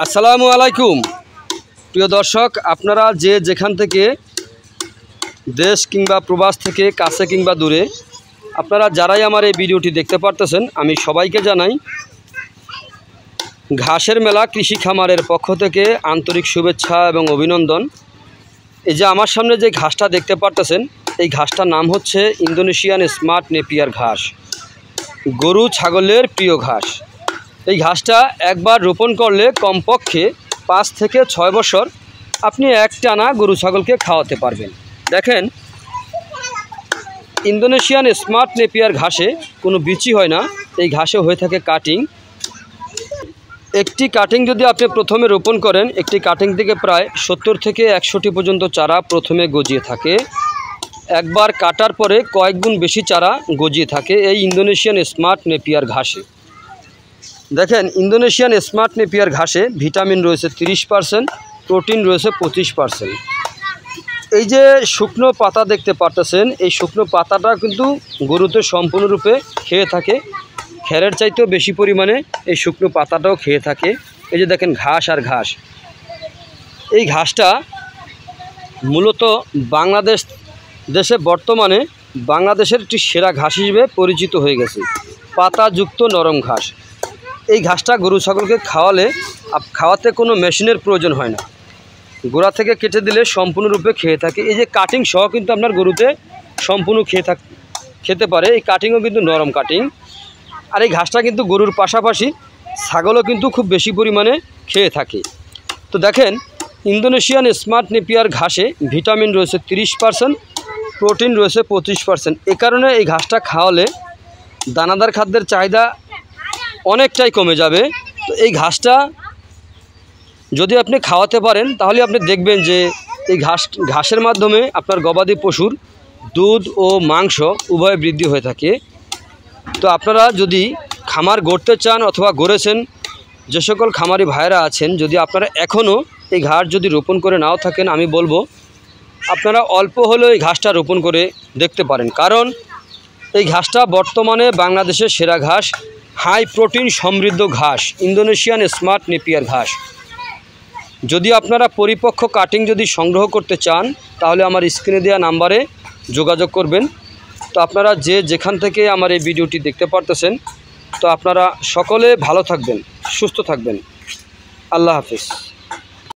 আসসালামু আলাইকুম প্রিয় দর্শক, আপনারা যে যেখান থেকে দেশ কিংবা প্রবাস থেকে কাছে কিংবা দূরে আপনারা যারাই আমার এই ভিডিওটি দেখতে পারতেছেন, আমি সবাইকে জানাই ঘাসের মেলা কৃষি খামারের পক্ষ থেকে আন্তরিক শুভেচ্ছা এবং অভিনন্দন। এই যে আমার সামনে যে ঘাসটা দেখতে পারতেছেন, এই ঘাসটার নাম হচ্ছে ইন্দোনেশিয়ান স্মার্ট নেপিয়ার ঘাস, গরু ছাগলের প্রিয় ঘাস। এই ঘাসটা একবার রোপণ করলে কমপক্ষে 5 থেকে 6 বছর আপনি একটানা গরু ছাগলকে খাওয়াতে পারবেন। দেখেন, ইন্দোনেশিয়ান স্মার্ট নেপিয়ার ঘাসে কোনো বিচি হয় না, এই ঘাসে হয়ে থাকে কাটিং। একটি কাটিং যদি আপনি প্রথমে রোপণ করেন, একটি কাটিং থেকে প্রায় 70 থেকে 100টি পর্যন্ত চারা প্রথমে গজিয়ে থাকে। একবার কাটার পরে কয়েক গুণ বেশি চারা গজিয়ে থাকে এই ইন্দোনেশিয়ান স্মার্ট নেপিয়ার ঘাসে। দেখেন, ইন্দোনেশিয়ান স্মার্ট নেপিয়ার ঘাসে ভিটামিন রয়েছে 30%, প্রোটিন রয়েছে 25%। এই যে শুকনো পাতা দেখতে পারতেছেন, এই শুকনো পাতাটা কিন্তু গরুতে সম্পূর্ণরূপে খেয়ে থাকে, খেরের চাইতেও বেশি পরিমাণে এই শুকনো পাতাটাও খেয়ে থাকে। এই যে দেখেন, ঘাস আর ঘাস। এই ঘাসটা মূলত দেশে বর্তমানে বাংলাদেশের একটি সেরা ঘাস হিসেবে পরিচিত হয়ে গেছে, পাতাযুক্ত নরম ঘাস। এই ঘাসটা গরু ছাগলকে খাওয়াতে কোনো মেশিনের প্রয়োজন হয় না, গোড়া থেকে কেটে দিলে সম্পূর্ণরূপে খেয়ে থাকে। এই যে কাটিং সহ কিন্তু আপনার গরুতে সম্পূর্ণ খেতে পারে। এই কাটিংও কিন্তু নরম কাটিং। আর এই ঘাসটা কিন্তু গরুর পাশাপাশি ছাগলও কিন্তু খুব বেশি পরিমাণে খেয়ে থাকে। তো দেখেন, ইন্দোনেশিয়ান স্মার্ট নেপিয়ার ঘাসে ভিটামিন রয়েছে 30%, প্রোটিন রয়েছে 25%। এ কারণে এই ঘাসটা খাওয়ালে দানাদার খাদ্যের চাহিদা অনেকটাই কমে যাবে। তো এই ঘাসটা যদি আপনি খাওয়াতে পারেন, তাহলে আপনি দেখবেন যে এই ঘাসের মাধ্যমে আপনার গবাদি পশুর দুধ ও মাংস উভয় বৃদ্ধি হয়ে থাকে। তো আপনারা যদি খামার গড়তে চান অথবা গড়েছেন, যে সকল খামারি ভাইয়েরা আছেন, যদি আপনারা এখনও এই ঘাস যদি রোপণ করে নাও থাকেন, আমি বলবো আপনারা অল্প হলেও এই ঘাসটা রোপণ করে দেখতে পারেন। কারণ এই ঘাসটা বর্তমানে বাংলাদেশের সেরা ঘাস, হাই প্রোটিন সমৃদ্ধ ঘাস, ইন্দোনেশিয়ান স্মার্ট নেপিয়ার ঘাস। যদি আপনারা পরিপক্ক কাটিং যদি সংগ্রহ করতে চান, তাহলে আমার স্ক্রিনে দেওয়া নাম্বারে যোগাযোগ করবেন। তো আপনারা যে যেখান থেকে আমার এই ভিডিওটি দেখতে পারতেছেন, তো আপনারা সকলে ভালো থাকবেন, সুস্থ থাকবেন। আল্লাহ হাফেজ।